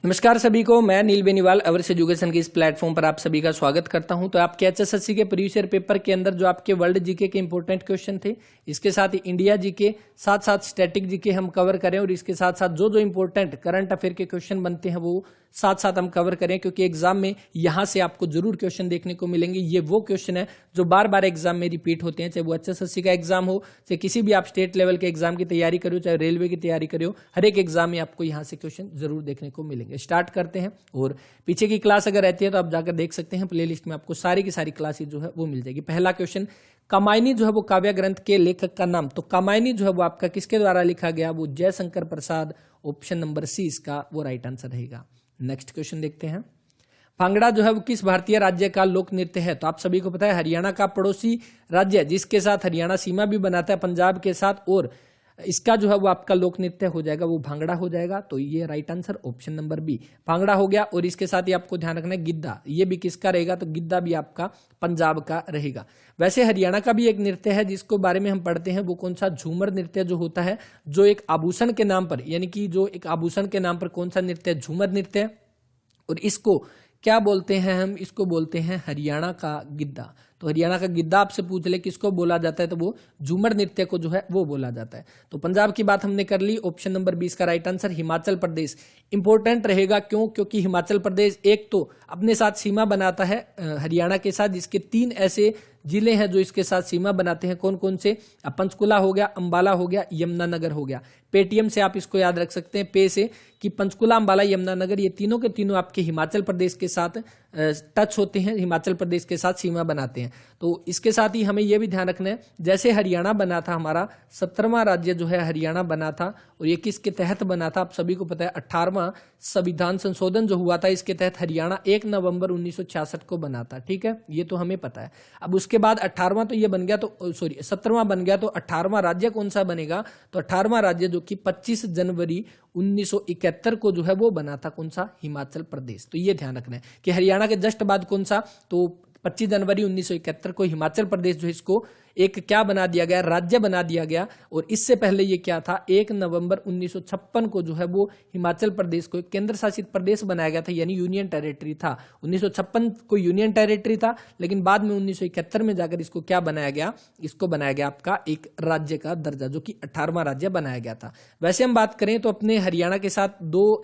नमस्कार सभी को, मैं नील बेनीवाल अवर्स एजुकेशन के इस प्लेटफॉर्म पर आप सभी का स्वागत करता हूं। तो आपके एचएसएससी के प्रीवियस ईयर पेपर के अंदर जो आपके वर्ल्ड जीके के इंपॉर्टेंट क्वेश्चन थे, इसके साथ ही इंडिया जीके, साथ साथ स्टैटिक जीके हम कवर करें और इसके साथ साथ जो जो इंपॉर्टेंट करंट अफेयर के क्वेश्चन बनते हैं वो साथ साथ हम कवर करें, क्योंकि एग्जाम में यहां से आपको जरूर क्वेश्चन देखने को मिलेंगे। ये वो क्वेश्चन है जो बार बार एग्जाम में रिपीट होते हैं, चाहे वो एचएसएससी का एग्जाम हो, चाहे किसी भी आप स्टेट लेवल के एग्जाम की तैयारी करो, चाहे रेलवे की तैयारी करो, हर एक एग्जाम में आपको यहाँ से क्वेश्चन जरूर देखने को मिलेंगे। स्टार्ट करते हैं। और पीछे की क्लास अगर रहती है तो आप जाकर देख सकते हैं, प्लेलिस्ट में आपको सारी की सारी क्लासेस जो है वो मिल जाएगी। पहला क्वेश्चन, कामायनी जो है वो काव्य ग्रंथ के लेखक का नाम। तो कामायनी जो है वो आपका किसके द्वारा लिखा गया? वो Jaishankar Prasad. Option number C इसका वो राइट आंसर रहेगा। नेक्स्ट क्वेश्चन देखते हैं। भांगड़ा जो है वो किस भारतीय राज्य का लोक नृत्य है? तो आप सभी को पता है हरियाणा का पड़ोसी राज्य जिसके साथ हरियाणा सीमा भी बनाता है पंजाब के साथ, और इसका जो है वो आपका लोक नृत्य हो जाएगा वो भांगड़ा हो जाएगा। तो ये right answer option number B bhangra हो गया। और इसके साथ ही आपको ध्यान रखना है गिद्धा, ये भी किसका रहेगा? तो गिद्धा भी आपका पंजाब का रहेगा। वैसे हरियाणा का भी एक नृत्य है जिसको बारे में हम पढ़ते हैं, वो कौन सा? झूमर नृत्य जो होता है, जो एक आभूषण के नाम पर, यानी कि जो एक आभूषण के नाम पर कौन सा नृत्य? झूमर नृत्य। और इसको क्या बोलते हैं? हम इसको बोलते हैं हरियाणा का गिद्धा। तो हरियाणा का गिद्धा आपसे पूछ ले किसको बोला जाता है, तो वो झूमर नृत्य को जो है वो बोला जाता है। तो पंजाब की बात हमने कर ली। ऑप्शन नंबर 20 का right answer Himachal Pradesh important रहेगा। क्यों? क्योंकि हिमाचल प्रदेश एक तो अपने साथ सीमा बनाता है हरियाणा के साथ, जिसके 3 ऐसे जिले हैं जो इसके साथ सीमा बनाते हैं। कौन कौन से? पंचकुला हो गया, अंबाला हो गया, यमुनानगर हो गया। पेटीएम से आप इसको याद रख सकते हैं, पे से, कि पंचकुला, अंबाला, यमुनानगर ये तीनों के तीनों आपके हिमाचल प्रदेश के साथ टच होते हैं, हिमाचल प्रदेश के साथ सीमा बनाते हैं। तो इसके साथ ही हमें यह भी ध्यान रखना है, जैसे हरियाणा बना था, हमारा 17वां राज्य जो है हरियाणा बना था, और ये किसके तहत बना था? आप सभी को पता है 18वां संविधान संशोधन जो हुआ था, इसके तहत हरियाणा 1 नवंबर 1966 को बना था। ठीक है, ये तो हमें पता है। अब उसके बाद 18वां तो ये बन गया, तो सॉरी 17वां बन गया, तो 18वां राज्य कौन सा बनेगा? तो 18वां राज्य जो कि 25 जनवरी 1971 को जो है वो बना था, कौन सा? हिमाचल प्रदेश। तो ये ध्यान रखना है कि हरियाणा के जस्ट बाद कौन सा? तो 25 जनवरी 1971 को हिमाचल प्रदेश जो है इसको एक क्या बना दिया गया? राज्य बना दिया गया। और इससे पहले ये क्या था? 1 नवंबर 1956 को जो है वो हिमाचल प्रदेश को एक केंद्र शासित प्रदेश बनाया गया था, यानी यूनियन टेरिटरी था। 1956 को यूनियन टेरिटरी था, लेकिन बाद में 1971 में जाकर इसको क्या बनाया गया? इसको बनाया गया आपका एक राज्य का दर्जा, जो कि 18वां राज्य बनाया गया था। वैसे हम बात करें तो अपने हरियाणा के साथ दो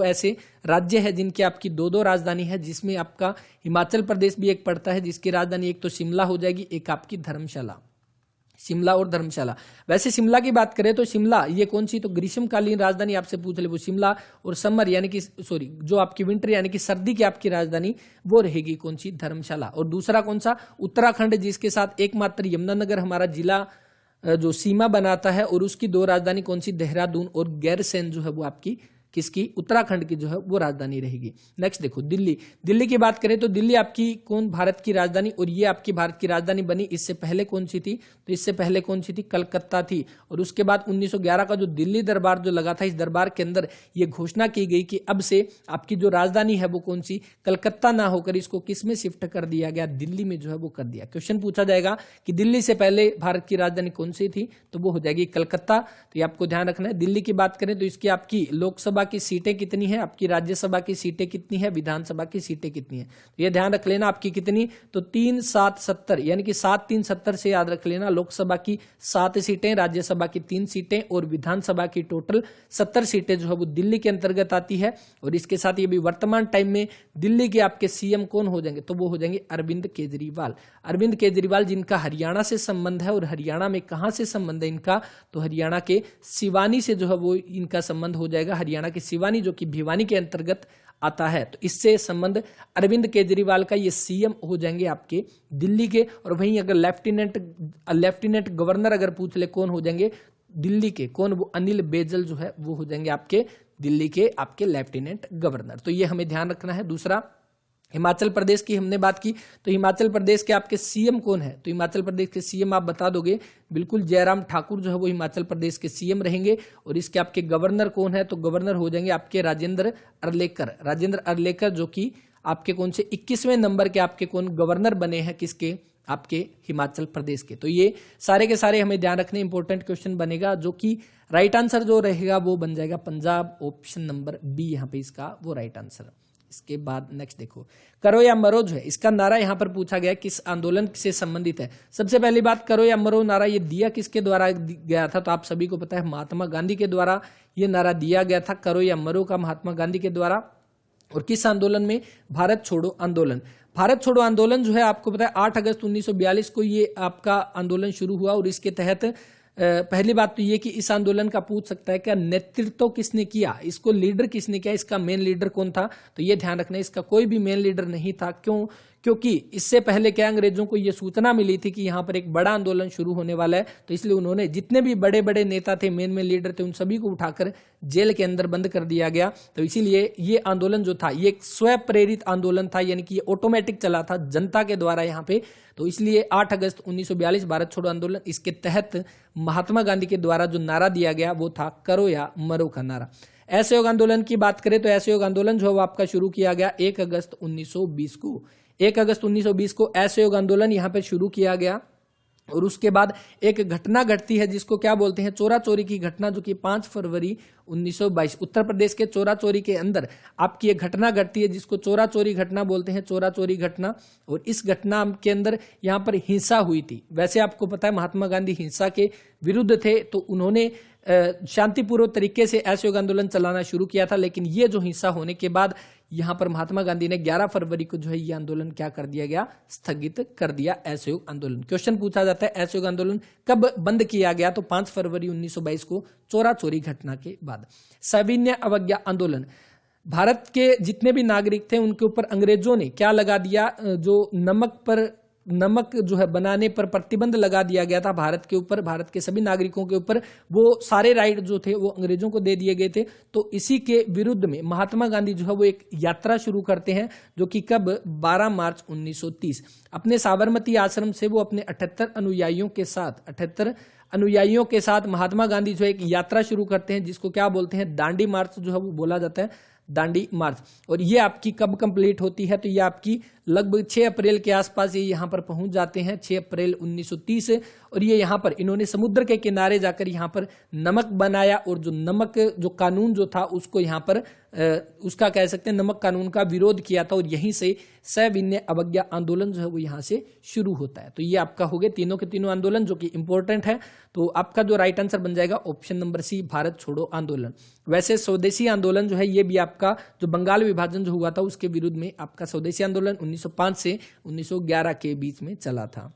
ऐसे राज्य है जिनकी आपकी 2 राजधानी है, जिसमें आपका हिमाचल प्रदेश भी एक पड़ता है, जिसकी राजधानी एक तो शिमला हो जाएगी, एक आपकी धर्मशाला। शिमला और धर्मशाला। वैसे शिमला की बात करें तो शिमला ये कौन सी? तो ग्रीष्मकालीन राजधानी आपसे पूछ ले, वो शिमला। और समर यानी कि सॉरी जो आपकी विंटर यानी कि सर्दी की आपकी राजधानी वो रहेगी कौन सी? धर्मशाला। और दूसरा कौन सा? उत्तराखंड, जिसके साथ एकमात्र यमुनानगर हमारा जिला जो सीमा बनाता है, और उसकी 2 राजधानी कौन सी? देहरादून और गैरसैंण जो है वो आपकी किसकी? उत्तराखंड की जो है वो राजधानी रहेगी। नेक्स्ट देखो दिल्ली। दिल्ली की बात करें तो दिल्ली आपकी कौन? भारत की राजधानी। और ये आपकी भारत की राजधानी बनी, इससे पहले कौन सी थी? तो इससे पहले कौन सी थी? कलकत्ता थी। और उसके बाद 1911 का जो दिल्ली दरबार जो लगा था, इस दरबार के अंदर ये घोषणा की गई कि अब से आपकी जो राजधानी है वो कौन सी? कलकत्ता ना होकर इसको किस में शिफ्ट कर दिया गया? दिल्ली में जो है वो कर दिया। क्वेश्चन पूछा जाएगा कि दिल्ली से पहले भारत की राजधानी कौन सी थी? तो वो हो जाएगी कलकत्ता। तो ये आपको ध्यान रखना है। दिल्ली की बात करें तो इसकी आपकी लोकसभा की सीटें कितनी है? आपकी राज्यसभा की सीटें कितनी है? विधानसभा की सीटें कितनी है? तो ये ध्यान रख लेना आपकी कितनी? तो 3 7 70, यानी कि 7 3 70 से याद रख लेना। लोकसभा की 7 सीटें, राज्यसभा की 3 सीटें और विधानसभा की टोटल 70 सीटें जो है वो दिल्ली के अंतर्गत आती है। और इसके साथ ये भी वर्तमान टाइम में दिल्ली के आपके सीएम कौन हो जाएंगे? तो वो हो जाएंगे अरविंद केजरीवाल। अरविंद केजरीवाल जिनका हरियाणा से संबंध है, और हरियाणा में कहां से संबंध है इनका? तो हरियाणा के सिवानी से जो है वो इनका संबंध हो जाएगा। हरियाणा के सिवानी जो कि भिवानी के अंतर्गत आता है, तो इससे संबंध अरविंद केजरीवाल का, ये सीएम हो जाएंगे आपके दिल्ली के। और वहीं अगर लेफ्टिनेंट गवर्नर अगर पूछ ले कौन हो जाएंगे दिल्ली के? कौन? वो अनिल बैजल जो है वो हो जाएंगे आपके दिल्ली के आपके लेफ्टिनेंट गवर्नर। तो ये हमें ध्यान रखना है। दूसरा हिमाचल प्रदेश की हमने बात की, तो हिमाचल प्रदेश के आपके सीएम कौन है? तो हिमाचल प्रदेश के सीएम आप बता दोगे, बिल्कुल जयराम ठाकुर जो है वो हिमाचल प्रदेश के सीएम रहेंगे। और इसके आपके गवर्नर कौन है? तो गवर्नर हो जाएंगे आपके राजेंद्र अरलेकर जो कि आपके कौन से 21वें नंबर के आपके कौन गवर्नर बने हैं? किसके? आपके हिमाचल प्रदेश के। तो ये सारे के सारे हमें ध्यान रखने इंपॉर्टेंट क्वेश्चन बनेगा, जो कि राइट आंसर जो रहेगा वो बन जाएगा पंजाब, ऑप्शन नंबर बी यहाँ पे इसका वो राइट आंसर। इसके बाद नेक्स्ट देखो, करो या मरो जो है इसका नारा यहाँ पर पूछा गया किस आंदोलन से संबंधित है। सबसे पहली बात, करो या मरो नारा ये दिया किसके द्वारा गया था, तो आप सभी को पता है महात्मा गांधी के द्वारा ये नारा दिया गया था, करो या मरो का महात्मा गांधी के द्वारा। और किस आंदोलन में, भारत छोड़ो आंदोलन। भारत छोड़ो आंदोलन जो है आपको पता है 8 अगस्त 1942 को ये आपका आंदोलन शुरू हुआ। और इसके तहत पहली बात तो ये कि इस आंदोलन का पूछ सकता है क्या नेतृत्व किसने किया, इसको लीडर किसने किया, इसका मेन लीडर कौन था, तो ये ध्यान रखना इसका कोई भी मेन लीडर नहीं था। क्यों? क्योंकि इससे पहले क्या अंग्रेजों को ये सूचना मिली थी कि यहाँ पर एक बड़ा आंदोलन शुरू होने वाला है, तो इसलिए उन्होंने जितने भी बड़े बड़े नेता थे, मेन लीडर थे, उन सभी को उठाकर जेल के अंदर बंद कर दिया गया। तो इसीलिए ये आंदोलन जो था ये एक स्वयं प्रेरित आंदोलन था, यानी कि ये ऑटोमेटिक चला था जनता के द्वारा यहाँ पे। तो इसलिए 8 अगस्त 1942 भारत छोड़ो आंदोलन, इसके तहत महात्मा गांधी के द्वारा जो नारा दिया गया वो था करो या मरो का नारा। असहयोग आंदोलन की बात करें तो असहयोग आंदोलन जो है वो आपका शुरू किया गया 1 अगस्त 1920 को। 1 अगस्त 1920 को असहयोग आंदोलन यहाँ पे शुरू किया गया। और उसके बाद एक घटना घटती है जिसको क्या बोलते हैं, चोरा चोरी की घटना, जो कि 5 फरवरी 1922 उत्तर प्रदेश के चोरा चोरी के अंदर आपकी एक घटना घटती है जिसको चोरा चोरी घटना बोलते हैं, चोरा चोरी घटना। और इस घटना के अंदर यहाँ पर हिंसा हुई थी। वैसे आपको पता है महात्मा गांधी हिंसा के विरुद्ध थे, तो उन्होंने शांतिपूर्वक तरीके से असहयोग आंदोलन चलाना शुरू किया था। लेकिन ये जो हिंसा होने के बाद यहाँ पर महात्मा गांधी ने 11 फरवरी को जो है ये आंदोलन क्या कर दिया गया, स्थगित कर दिया असहयोग आंदोलन। क्वेश्चन पूछा जाता है असहयोग आंदोलन कब बंद किया गया, तो 5 फरवरी 1922 को चोरा चोरी घटना के बाद। सविनय अवज्ञा आंदोलन, भारत के जितने भी नागरिक थे उनके ऊपर अंग्रेजों ने क्या लगा दिया, जो नमक जो है बनाने पर प्रतिबंध लगा दिया गया था भारत के ऊपर, भारत के सभी नागरिकों के ऊपर, वो सारे राइट जो थे वो अंग्रेजों को दे दिए गए थे। तो इसी के विरुद्ध में महात्मा गांधी जो है वो एक यात्रा शुरू करते हैं, जो कि कब, 12 मार्च 1930 अपने साबरमती आश्रम से वो अपने 78 अनुयायियों के साथ महात्मा गांधी जो है एक यात्रा शुरू करते हैं, जिसको क्या बोलते हैं, दांडी मार्च जो है वो बोला जाता है, दांडी मार्च। और ये आपकी कब कंप्लीट होती है, तो ये आपकी लगभग 6 अप्रैल के आसपास ये यहाँ पर पहुंच जाते हैं, 6 अप्रैल 1930। और ये यहाँ पर इन्होंने समुद्र के किनारे जाकर यहाँ पर नमक बनाया, और जो नमक जो कानून जो था उसको यहाँ पर उसका कह सकते हैं नमक कानून का विरोध किया था। और यहीं से सविनय अवज्ञा आंदोलन जो है वो यहाँ से शुरू होता है। तो ये आपका हो गए तीनों के तीनों आंदोलन जो कि इंपॉर्टेंट है। तो आपका जो राइट आंसर बन जाएगा ऑप्शन नंबर सी, भारत छोड़ो आंदोलन। वैसे स्वदेशी आंदोलन जो है ये भी आपका जो बंगाल विभाजन जो हुआ था उसके विरुद्ध में आपका स्वदेशी आंदोलन 1905 से 1911 के बीच में चला था।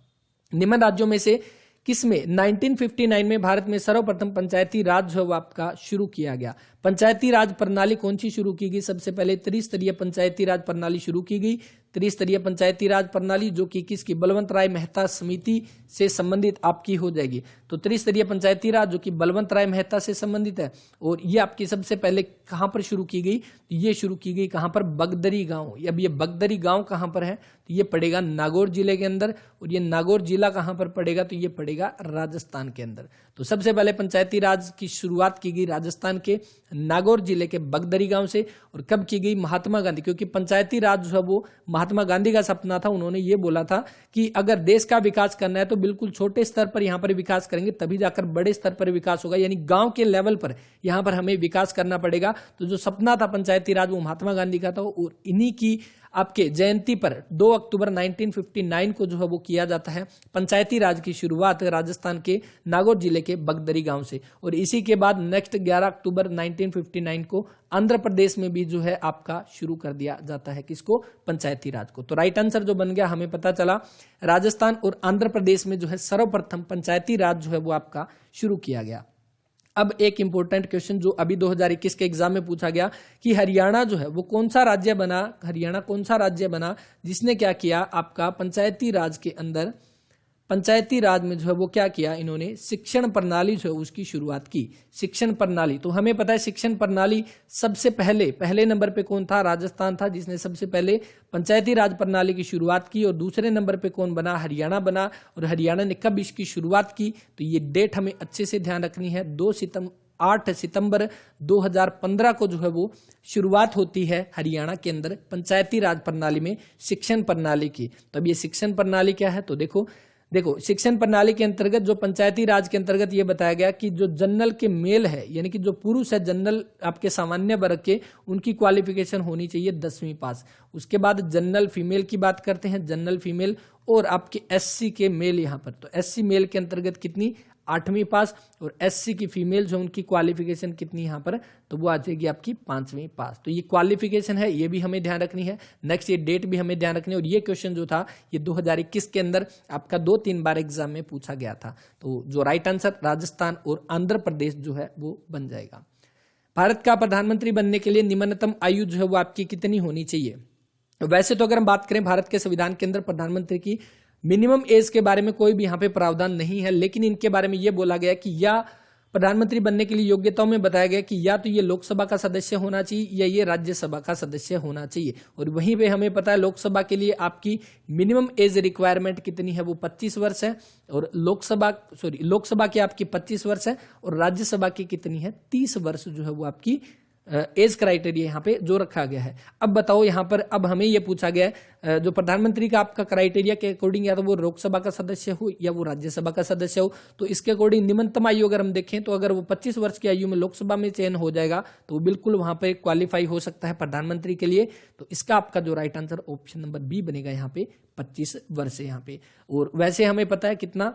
निम्न राज्यों में से किसमें 1959 में भारत में सर्वप्रथम पंचायती राज जो है आपका शुरू किया गया। पंचायती राज प्रणाली कौन सी शुरू की गई, सबसे पहले त्रिस्तरीय पंचायती राज प्रणाली शुरू की गई। त्रिस्तरीय पंचायती राज प्रणाली जो कि किसकी, बलवंत राय मेहता समिति से संबंधित आपकी हो जाएगी। तो त्रिस्तरीय पंचायती राज जो कि बलवंत राय मेहता से संबंधित है। और ये आपकी सबसे पहले कहां पर शुरू की गई, तो ये शुरू की गई कहां पर, बगदरी गांव। अब ये बगदरी गांव कहां पर है, तो ये पड़ेगा नागौर जिले के अंदर। और ये नागौर जिला कहां पर पड़ेगा, तो ये पड़ेगा राजस्थान के अंदर। तो सबसे पहले पंचायती राज की शुरुआत की गई राजस्थान के नागौर जिले के बगदरी गांव से। और कब की गई, महात्मा गांधी, क्योंकि पंचायती राज जो है वो महात्मा गांधी का सपना था। उन्होंने ये बोला था कि अगर देश का विकास करना है तो बिल्कुल छोटे स्तर पर यहाँ पर विकास करेंगे, तभी जाकर बड़े स्तर पर विकास होगा, यानी गांव के लेवल पर यहाँ पर हमें विकास करना पड़ेगा। तो जो सपना था पंचायती राज वो महात्मा गांधी का था। और इन्हीं की आपके जयंती पर 2 अक्टूबर 1959 को जो है वो किया जाता है पंचायती राज की शुरुआत राजस्थान के नागौर जिले के बगदरी गांव से। और इसी के बाद नेक्स्ट 11 अक्टूबर 1959 को आंध्र प्रदेश में भी जो है आपका शुरू कर दिया जाता है, किसको, पंचायती राज को। तो राइट आंसर जो बन गया, हमें पता चला राजस्थान और आंध्र प्रदेश में जो है सर्वप्रथम पंचायती राज जो है वो आपका शुरू किया गया। अब एक इंपॉर्टेंट क्वेश्चन जो अभी 2021 के एग्जाम में पूछा गया कि हरियाणा जो है वो कौन सा राज्य बना, हरियाणा कौन सा राज्य बना जिसने क्या किया, आपका पंचायती राज के अंदर, पंचायती राज में जो है वो क्या किया, इन्होंने शिक्षण प्रणाली जो है उसकी शुरुआत की। शिक्षण प्रणाली, तो हमें पता है शिक्षण प्रणाली सबसे पहले नंबर पे कौन था, राजस्थान था जिसने सबसे पहले पंचायती राज प्रणाली की शुरुआत की। और दूसरे नंबर पे कौन बना, हरियाणा बना। और हरियाणा ने कब इसकी शुरुआत की, तो ये डेट हमें अच्छे से ध्यान रखनी है, 2 8 सितंबर 2015 को जो है वो शुरुआत होती है हरियाणा के अंदर पंचायती राज प्रणाली में शिक्षण प्रणाली की। तो अब ये शिक्षण प्रणाली क्या है, तो देखो शिक्षण प्रणाली के अंतर्गत जो पंचायती राज के अंतर्गत ये बताया गया कि जो जनरल के मेल है, यानी कि जो पुरुष है जनरल आपके सामान्य वर्ग के, उनकी क्वालिफिकेशन होनी चाहिए 10वीं पास। उसके बाद जनरल फीमेल की बात करते हैं, जनरल फीमेल और आपके एससी के मेल यहाँ पर, तो एससी मेल के अंतर्गत कितनी 8वीं पास, और एससी की फीमेल जो उनकी क्वालिफिकेशन कितनी यहाँ पर, तो वो आ जाएगी आपकी 5वीं पास। तो ये क्वालिफिकेशन है, ये भी हमें ध्यान रखनी है। नेक्स्ट ये डेट भी हमें ध्यान रखनी है। और ये क्वेश्चन जो था ये 2021 के अंदर आपका 2-3 बार एग्जाम में पूछा गया था। तो जो राइट आंसर राजस्थान और आंध्र प्रदेश जो है वो बन जाएगा। भारत का प्रधानमंत्री बनने के लिए निम्नतम आयु जो है वो आपकी कितनी होनी चाहिए? वैसे तो अगर हम बात करें भारत के संविधान के अंदर प्रधानमंत्री की मिनिमम एज के बारे में कोई भी यहाँ पे प्रावधान नहीं है, लेकिन इनके बारे में ये बोला गया कि या प्रधानमंत्री बनने के लिए योग्यताओं में बताया गया कि या तो ये लोकसभा का सदस्य होना चाहिए या ये राज्यसभा का सदस्य होना चाहिए। और वहीं पे हमें पता है लोकसभा के लिए आपकी मिनिमम एज रिक्वायरमेंट कितनी है, वो 25 वर्ष है, और लोकसभा की आपकी 25 वर्ष है, और राज्यसभा की कितनी है 30 वर्ष जो है वो आपकी एज क्राइटेरिया यहाँ पे जो रखा गया है। अब बताओ यहाँ पर अब हमें ये पूछा गया है जो प्रधानमंत्री का आपका क्राइटेरिया के अकॉर्डिंग या तो वो लोकसभा का सदस्य हो या वो राज्यसभा का सदस्य हो, तो इसके अकॉर्डिंग निम्नतम आयु अगर हम देखें तो अगर वो 25 वर्ष की आयु में लोकसभा में चयन हो जाएगा तो वो बिल्कुल वहां पर क्वालिफाई हो सकता है प्रधानमंत्री के लिए। तो इसका आपका जो right answer option number B बनेगा यहाँ पे 25 वर्ष यहाँ पे। और वैसे हमें पता है कितना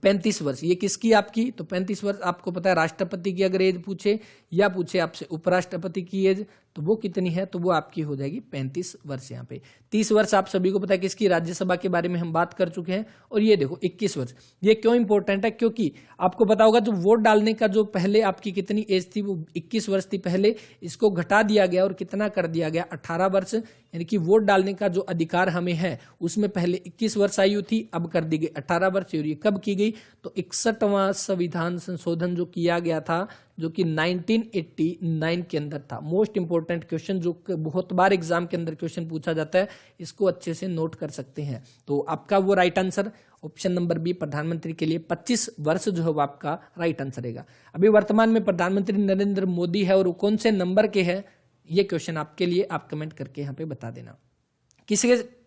35 वर्ष, ये किसकी आपकी, तो 35 वर्ष आपको पता है राष्ट्रपति की अगर एज पूछे या पूछे आपसे उपराष्ट्रपति की एज तो वो कितनी है, तो वो आपकी हो जाएगी 35 वर्ष यहाँ पे। 30 वर्ष आप सभी को पता है किसकी, राज्यसभा के बारे में हम बात कर चुके हैं। और ये देखो 21 वर्ष, ये क्यों इंपॉर्टेंट है, क्योंकि आपको पता होगा जो वोट डालने का जो पहले आपकी कितनी एज थी वो 21 वर्ष थी पहले, इसको घटा दिया गया और कितना कर दिया गया 18 वर्ष, यानी कि वोट डालने का जो अधिकार हमें है उसमें पहले 21 वर्ष आयु थी, अब कर दी गई 18 वर्ष। और ये कब की गई, तो 61वां संविधान संशोधन जो किया गया था जो कि 1989 के अंदर था। मोस्ट इंपोर्टेंट क्वेश्चन जो बहुत बार एग्जाम के अंदर क्वेश्चन पूछा जाता है, इसको अच्छे से नोट कर सकते हैं। तो आपका वो right answer option number B प्रधानमंत्री के लिए 25 वर्ष जो है वो आपका राइट आंसर रहेगा। अभी वर्तमान में प्रधानमंत्री नरेंद्र मोदी है और वो कौन से नंबर के है, ये क्वेश्चन आपके लिए, आप कमेंट करके यहाँ पे बता देना।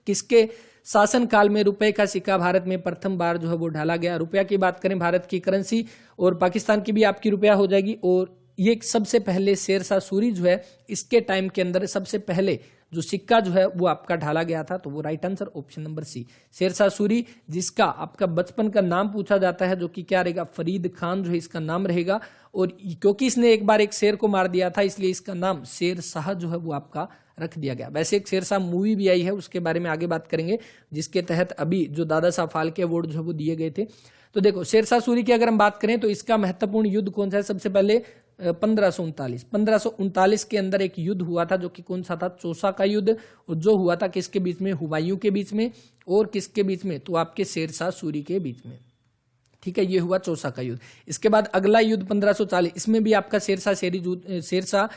किसके शासनकाल में रुपए का सिक्का भारत में प्रथम बार जो है वो ढाला गया? रुपया की बात करें भारत की करेंसी, और पाकिस्तान की भी आपकी रुपया हो जाएगी। और ये सबसे पहले शेरशाह सूरी जो है इसके टाइम के अंदर सबसे पहले जो सिक्का जो है वो आपका ढाला गया था, तो वो right answer option number C Sher Shah Suri, जिसका आपका बचपन का नाम पूछा जाता है जो कि क्या रहेगा, फरीद खान जो है इसका नाम रहेगा। और क्योंकि इसने एक बार एक शेर को मार दिया था इसलिए इसका नाम शेर शाह जो है वो आपका रख दिया गया। वैसे एक शेरशाह मूवी भी आई है, उसके बारे में आगे बात करेंगे, जिसके तहत अभी जो दादा साहब फाल्के अवार्ड जो है वो दिए गए थे। तो देखो शेरशाह सूरी की अगर हम बात करें तो इसका महत्वपूर्ण युद्ध कौन सा है, सबसे पहले 1539 के अंदर एक युद्ध हुआ था जो कि कौन सा था, चौसा का युद्ध, और जो हुआ था किसके बीच में, हुमायूं के बीच में, और किसके बीच में, तो आपके शेरशाह सूरी के बीच में। ठीक है, ये हुआ चौसा का युद्ध। इसके बाद अगला युद्ध 1540, इसमें भी आपका शेरशाह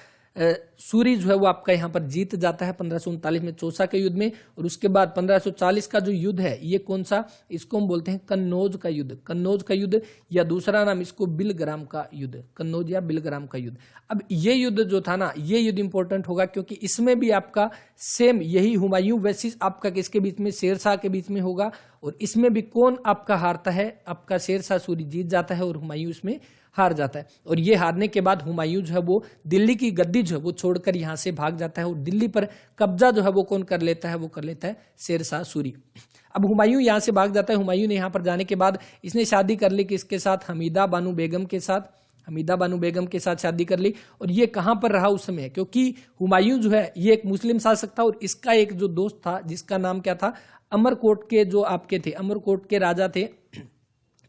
सूरी जो है वो आपका यहाँ पर जीत जाता है 1539 में चौसा के युद्ध में। और उसके बाद 1540 का जो युद्ध है ये कौन सा, इसको हम बोलते हैं कन्नौज का युद्ध, कन्नौज का युद्ध, या दूसरा नाम इसको बिलग्राम का युद्ध, कन्नौज या बिलग्राम का युद्ध। अब ये युद्ध जो था ना, ये युद्ध इंपॉर्टेंट होगा क्योंकि इसमें भी आपका सेम यही हुमायूं वर्सेस आपका किसके बीच में, शेरशाह के बीच में होगा। और इसमें भी कौन आपका हारता है, आपका शेरशाह सूरी जीत जाता है और हुमायूं इसमें हार जाता है। और ये हारने के बाद हुमायूं जो है वो दिल्ली की गद्दी जो है वो छोड़कर यहाँ से भाग जाता है, और दिल्ली पर कब्जा जो है वो कौन कर लेता है, वो कर लेता है शेरशाह सूरी। अब हुमायूं यहाँ से भाग जाता है, हुमायूं ने यहाँ पर जाने के बाद इसने शादी कर ली किसके साथ, हमीदा बानो बेगम के साथ, हमीदा बानो बेगम के साथ शादी कर ली। और ये कहां पर रहा उस समय, क्योंकि हुमायूं जो है ये एक मुस्लिम शासक था और इसका एक जो दोस्त था जिसका नाम क्या था, अमरकोट के जो आपके थे, अमरकोट के राजा थे,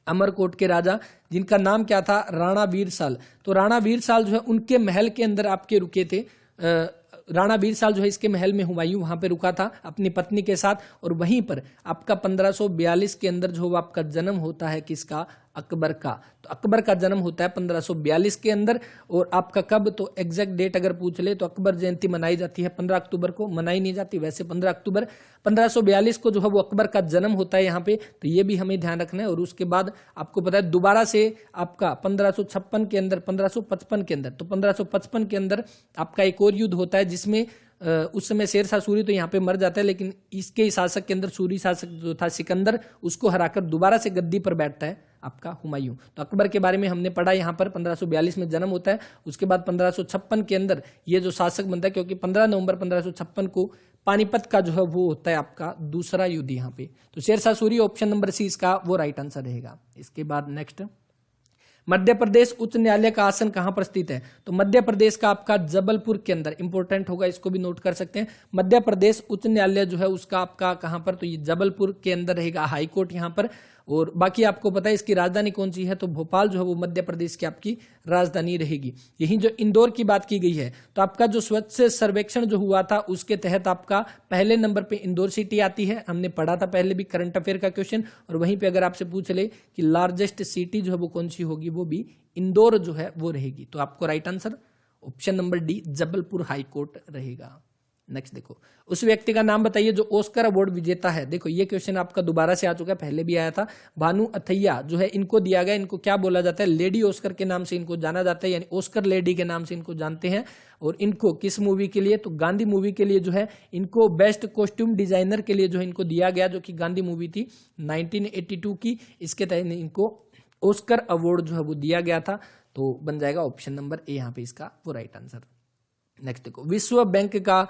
अमरकोट के राजा जिनका नाम क्या था, राणा वीरसाल। तो राणा वीरसाल जो है उनके महल के अंदर आपके रुके थे। राणा वीरसाल जो है इसके महल में हुमायूं वहां पे रुका था अपनी पत्नी के साथ। और वहीं पर आपका 1542 के अंदर जो आपका जन्म होता है किसका, अकबर का। तो अकबर का जन्म होता है 1542 के अंदर। और आपका कब, तो एग्जैक्ट डेट अगर पूछ ले तो अकबर जयंती मनाई जाती है 15 अक्टूबर को, मनाई नहीं जाती वैसे 15 अक्टूबर 1542 को जो है वो अकबर का जन्म होता है यहाँ पे। तो ये भी हमें ध्यान रखना है। और उसके बाद आपको पता है दोबारा से आपका 1556 के अंदर, 1555 के अंदर, तो 1555 के अंदर आपका एक और युद्ध होता है जिसमें उस समय शेरशाह सूरी तो यहाँ पे मर जाता है, लेकिन इसके शासक के अंदर सूरी शासक जो था सिकंदर, उसको हराकर दोबारा से गद्दी पर बैठता है आपका हुमायूं। तो अकबर के बारे में हमने पढ़ा यहाँ पर 1542 में जन्म होता है। उसके बाद 1556 के अंदर ये जो शासक बनता है, क्योंकि 15 नवंबर 1556 को पानीपत का जो है वो होता है आपका दूसरा युद्ध यहाँ पे। तो Sher Shah Suri option number C इसका वो राइट आंसर रहेगा। इसके बाद नेक्स्ट, मध्य प्रदेश उच्च न्यायालय का आसन कहां पर स्थित है? तो मध्य प्रदेश का आपका जबलपुर के अंदर, इंपॉर्टेंट होगा, इसको भी नोट कर सकते हैं। मध्य प्रदेश उच्च न्यायालय जो है उसका आपका कहां पर, तो ये जबलपुर के अंदर रहेगा हाई कोर्ट यहां पर। और बाकी आपको पता है इसकी राजधानी कौन सी है, तो भोपाल जो है वो मध्य प्रदेश की आपकी राजधानी रहेगी। यही जो इंदौर की बात की गई है, तो आपका जो स्वच्छ सर्वेक्षण जो हुआ था उसके तहत आपका पहले नंबर पे इंदौर सिटी आती है। हमने पढ़ा था पहले भी करंट अफेयर का क्वेश्चन। और वहीं पे अगर आपसे पूछ ले कि लार्जेस्ट सिटी जो है वो कौन सी होगी, वो भी इंदौर जो है वो रहेगी। तो आपको right answer option number D Jabalpur high court रहेगा। नेक्स्ट देखो, उस व्यक्ति का नाम बताइए जो ऑस्कर अवार्ड विजेता है। देखो ये क्वेश्चन आपका दोबारा से आ चुका है, पहले भी आया था। भानु अथैया जो है इनको दिया गया, इनको क्या बोला जाता है, लेडी ऑस्कर के नाम से इनको जाना जाता है, यानी ऑस्कर लेडी के नाम से इनको जानते हैं। और इनको किस मूवी के लिए, तो गांधी मूवी के लिए जो है इनको बेस्ट कॉस्ट्यूम डिजाइनर के लिए जो है इनको दिया गया, जो कि गांधी मूवी थी 1982 की। इसके तहत इनको ऑस्कर अवार्ड जो है वो दिया गया था। तो बन जाएगा ऑप्शन नंबर ए यहाँ पे इसका वो राइट आंसर। नेक्स्ट देखो, विश्व बैंक का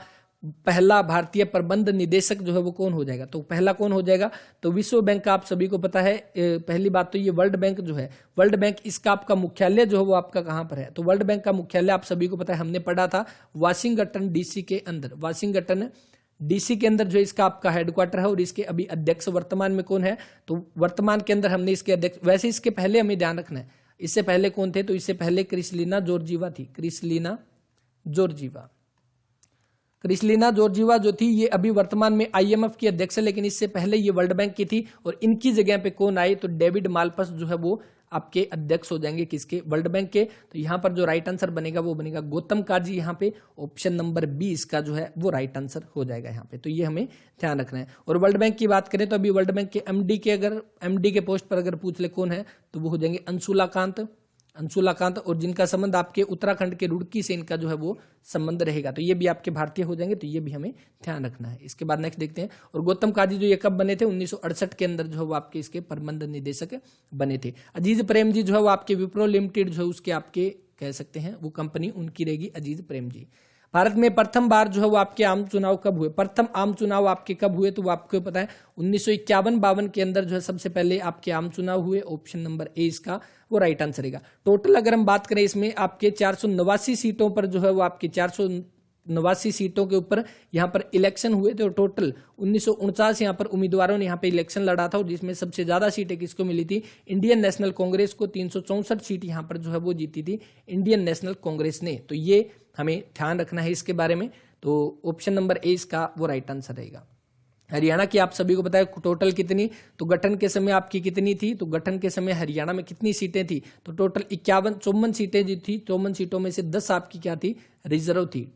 पहला भारतीय प्रबंध निदेशक जो है वो कौन हो जाएगा? तो पहला कौन हो जाएगा? तो विश्व बैंक का आप सभी को पता है। पहली बात तो ये वर्ल्ड बैंक जो है, वर्ल्ड बैंक इसका आपका मुख्यालय जो है वो आपका कहां पर है? तो वर्ल्ड बैंक का मुख्यालय आप सभी को पता है, हमने पढ़ा था वाशिंगटन डीसी के अंदर। वाशिंगटन डीसी के अंदर जो इसका आपका हेडक्वार्टर है। और इसके अभी अध्यक्ष वर्तमान में कौन है? तो वर्तमान के अंदर हमने इसके अध्यक्ष, वैसे इसके पहले हमें ध्यान रखना है इससे पहले कौन थे, तो इससे पहले क्रिस्टलिना जॉर्जीवा थी। क्रिस्टलिना जॉर्जीवा जो थी ये अभी वर्तमान में आईएमएफ की अध्यक्ष है, लेकिन इससे पहले ये वर्ल्ड बैंक की थी। और इनकी जगह पे कौन आए, तो डेविड मालपस जो है वो आपके अध्यक्ष हो जाएंगे, किसके? वर्ल्ड बैंक के। तो यहाँ पर जो राइट आंसर बनेगा वो बनेगा गौतम काजी। यहाँ पे ऑप्शन नंबर 20 का जो है वो राइट आंसर हो जाएगा यहाँ पे। तो ये हमें ध्यान रखना है। और वर्ल्ड बैंक की बात करें तो अभी वर्ल्ड बैंक के एमडी के, अगर एमडी के पोस्ट पर अगर पूछ ले कौन है, तो वो हो जाएंगे अंशुलाकांत। और जिनका संबंध आपके उत्तराखंड के रुड़की से इनका जो है वो संबंध रहेगा। तो ये भी आपके भारतीय हो जाएंगे। तो ये भी हमें ध्यान रखना है। इसके बाद नेक्स्ट देखते हैं। और गौतम काजी जो ये कब बने थे? 1968 के अंदर जो है वो आपके इसके प्रबंध निदेशक बने थे। अजीज प्रेम जी जो है वो आपके विप्रो लिमिटेड जो है उसके आपके कह सकते हैं वो कंपनी उनकी रहेगी, अजीज प्रेम जी। भारत में प्रथम बार जो है वो आपके आम चुनाव कब हुए? प्रथम आम चुनाव आपके कब हुए? तो वो आपको पता है 1951-52 के अंदर जो है सबसे पहले आपके आम चुनाव हुए। ऑप्शन नंबर ए इसका वो राइट आंसर रहेगा। टोटल अगर हम बात करें इसमें आपके 489 सीटों पर जो है वो आपके 489 सीटों के ऊपर यहाँ पर इलेक्शन हुए थे। और टोटल 1949 यहाँ पर उम्मीदवारों ने यहाँ पे इलेक्शन लड़ा था। और जिसमें सबसे ज्यादा सीटें किसको मिली थी? इंडियन नेशनल कांग्रेस को 364 सीट यहाँ पर जो है वो जीती थी इंडियन नेशनल कांग्रेस ने। तो ये हमें ध्यान रखना है इसके बारे में। तो ऑप्शन नंबर ए इसका वो राइट आंसर रहेगा। हरियाणा की आप सभी को पता है टोटल कितनी, तो गठन के समय आपकी कितनी थी? तो गठन के समय हरियाणा में कितनी सीटें थी? तो टोटल 54 सीटें जो थी, 54 सीटों में से 10 आपकी क्या थी? रिजर्व थी।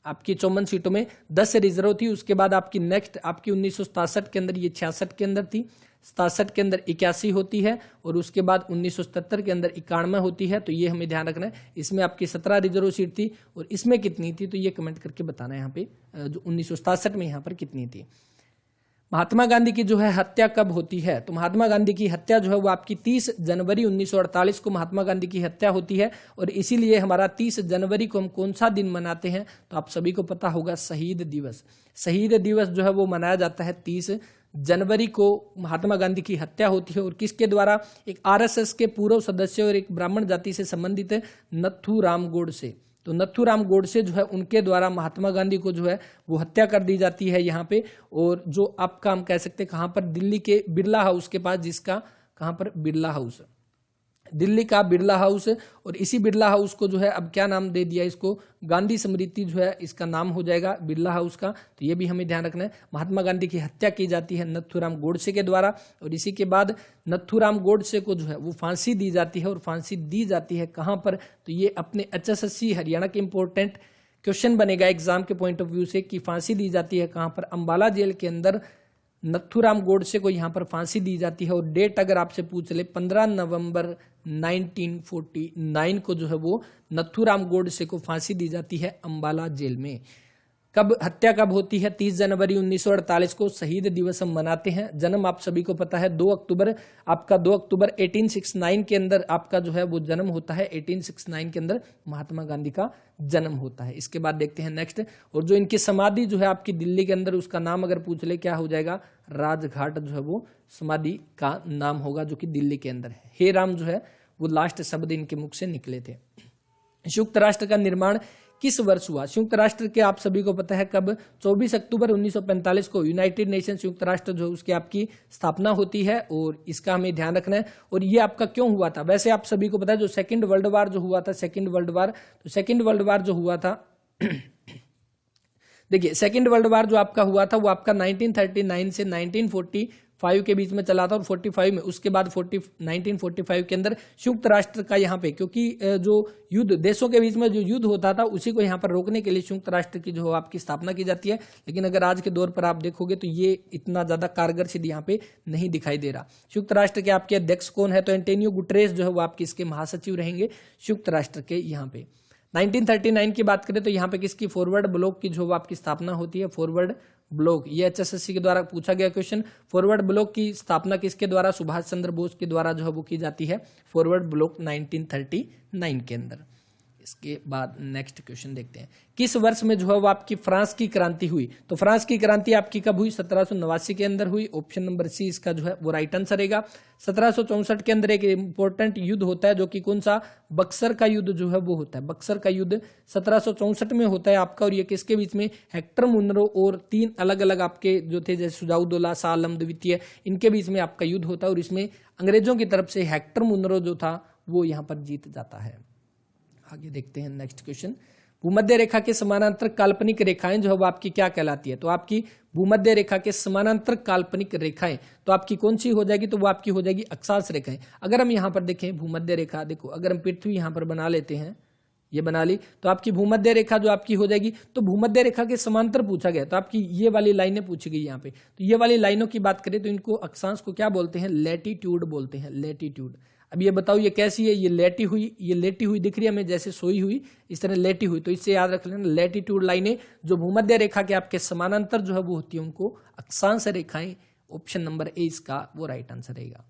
आपकी 54 सीटों में 10 रिजर्व थी। उसके बाद आपकी नेक्स्ट आपकी 1967 के अंदर ये 66 के अंदर थी, 67 के अंदर 81 होती है। और उसके बाद 1977 के अंदर 91 होती है। तो ये हमें ध्यान रखना है। इसमें आपकी 17 रिजर्व सीट थी। और इसमें कितनी थी? तो ये कमेंट करके बताना है यहाँ पे, जो 1967 में यहाँ पर कितनी थी। महात्मा गांधी की जो है हत्या कब होती है? तो महात्मा गांधी की हत्या जो है वो आपकी 30 जनवरी 1948 को महात्मा गांधी की हत्या होती है। और इसीलिए हमारा 30 जनवरी को हम कौन सा दिन मनाते हैं? तो आप सभी को पता होगा शहीद दिवस। शहीद दिवस जो है वो मनाया जाता है 30 जनवरी को। महात्मा गांधी की हत्या होती है। और किसके द्वारा? एक आरएसएस के पूर्व सदस्य और एक ब्राह्मण जाति से संबंधित नथुराम गोडसे। तो नथुराम गोडसे जो है उनके द्वारा महात्मा गांधी को जो है वो हत्या कर दी जाती है यहाँ पे। और जो आपका हम कह सकते हैं कहाँ पर? दिल्ली के बिरला हाउस के पास, जिसका कहाँ पर? बिरला हाउस। दिल्ली का बिरला हाउस, और इसी बिरला हाउस को जो है अब क्या नाम दे दिया, इसको गांधी स्मृति जो है इसका नाम हो जाएगा बिरला हाउस का। तो ये भी हमें ध्यान रखना है। महात्मा गांधी की हत्या की जाती है नथुराम गोडसे के द्वारा, और इसी के बाद नथुराम गोडसे को जो है वो फांसी दी जाती है, और फांसी दी जाती है कहाँ पर, तो ये अपने HSSC हरियाणा के इंपॉर्टेंट क्वेश्चन बनेगा एग्जाम के पॉइंट ऑफ व्यू से कि फांसी दी जाती है कहाँ पर, अंबाला जेल के अंदर नथुराम गोडसे को यहाँ पर फांसी दी जाती है। और डेट अगर आपसे पूछ ले 15 नवंबर 1949 को जो है वो नथुराम गोडसे को फांसी दी जाती है अंबाला जेल में। कब हत्या कब होती है, 30 जनवरी 1948 को शहीद दिवस हम मनाते हैं। जन्म आप सभी को पता है 2 अक्टूबर, आपका 2 अक्टूबर 1869 के अंदर आपका जो है वो जन्म होता है। 1869 के अंदर महात्मा गांधी का जन्म होता है। इसके बाद देखते हैं नेक्स्ट, और जो इनकी समाधि जो है आपकी दिल्ली के अंदर, उसका नाम अगर पूछ ले क्या हो जाएगा, राजघाट जो है वो समाधि का नाम होगा, जो कि दिल्ली के अंदर है। हे राम जो है वो लास्ट शब्द इनके मुख से निकले थे। संयुक्त राष्ट्र का निर्माण किस वर्ष हुआ? संयुक्त राष्ट्र के आप सभी को पता है कब, 24 अक्टूबर 1945 को यूनाइटेड नेशन संयुक्त राष्ट्र जो उसकी आपकी स्थापना होती है, और इसका हमें ध्यान रखना है। और ये आपका क्यों हुआ था, वैसे आप सभी को पता है जो सेकंड वर्ल्ड वार जो हुआ था, सेकंड वर्ल्ड वार, तो सेकंड वर्ल्ड वार जो हुआ था देखिए सेकंड वर्ल्ड वार जो आपका हुआ था वो आपका 1939 से 1945 के बीच में चला था, और 45 में उसके बाद 1945 के अंदर संयुक्त राष्ट्र का यहाँ पे, क्योंकि जो युद्ध देशों के बीच में जो युद्ध होता था उसी को यहाँ पर रोकने के लिए संयुक्त राष्ट्र की जो आपकी स्थापना की जाती है। लेकिन अगर आज के दौर पर आप देखोगे तो ये इतना ज्यादा कारगर सिद्ध यहाँ पे नहीं दिखाई दे रहा। संयुक्त राष्ट्र के आपके अध्यक्ष कौन है, तो एंटोनियो गुटरेस जो है वो आपके इसके महासचिव रहेंगे संयुक्त राष्ट्र के यहाँ पे। 1939 की बात करें तो यहाँ पे किसकी, फॉरवर्ड ब्लॉक की जो आपकी स्थापना होती है, फॉरवर्ड ब्लॉक, ये HSSC के द्वारा पूछा गया क्वेश्चन। फॉरवर्ड ब्लॉक की स्थापना किसके द्वारा, सुभाष चंद्र बोस के द्वारा जो है वो की जाती है, फॉरवर्ड ब्लॉक 1939 के अंदर। इसके बाद नेक्स्ट क्वेश्चन देखते हैं, किस वर्ष में जो है वो आपकी फ्रांस की क्रांति हुई? तो फ्रांस की क्रांति आपकी कब हुई, 1789 के अंदर हुई। ऑप्शन नंबर सी इसका जो है वो राइट आंसर रहेगा। 1764 के अंदर एक इंपॉर्टेंट युद्ध होता है, जो कि कौन सा, बक्सर का युद्ध जो है वो होता है। बक्सर का युद्ध 1764 में होता है आपका, और ये किसके बीच में, हेक्टर मुनरो और 3 अलग अलग आपके जो थे, जैसे सुजाउद्दौला, शाह आलम द्वितीय, इनके बीच में आपका युद्ध होता है, और इसमें अंग्रेजों की तरफ से हेक्टर मुनरो जो था वो यहाँ पर जीत जाता है। आगे देखते हैं नेक्स्ट क्वेश्चन, भूमध्य रेखा के समानांतर काल्पनिक रेखाएं जो है वो आपकी क्या कहलाती है? तो आपकी भूमध्य रेखा के समानांतर काल्पनिक रेखाएं तो आपकी कौन सी हो जाएगी, तो वो आपकी हो जाएगी अक्षांश रेखाएं। अगर हम यहाँ पर देखें भूमध्य रेखा, देखो अगर हम पृथ्वी यहाँ पर बना लेते हैं, ये बना ली, तो आपकी भूमध्य रेखा जो आपकी हो जाएगी, तो भूमध्य रेखा के समांतर पूछा गया, तो आपकी ये वाली लाइनें पूछी गई यहाँ पे। तो ये वाली लाइनों की बात करें तो इनको अक्षांश को क्या बोलते हैं, लैटिट्यूड बोलते हैं, लैटिट्यूड। अब ये बताओ ये कैसी है, ये लेटी हुई दिख रही है हमें, जैसे सोई हुई, इस तरह लेटी हुई। तो इससे याद रख लेना, लैटिट्यूड लाइनें जो भूमध्य रेखा के आपके समानांतर जो है वो होती है, उनको अक्षांश रेखाएं। ऑप्शन नंबर ए इसका वो राइट आंसर रहेगा।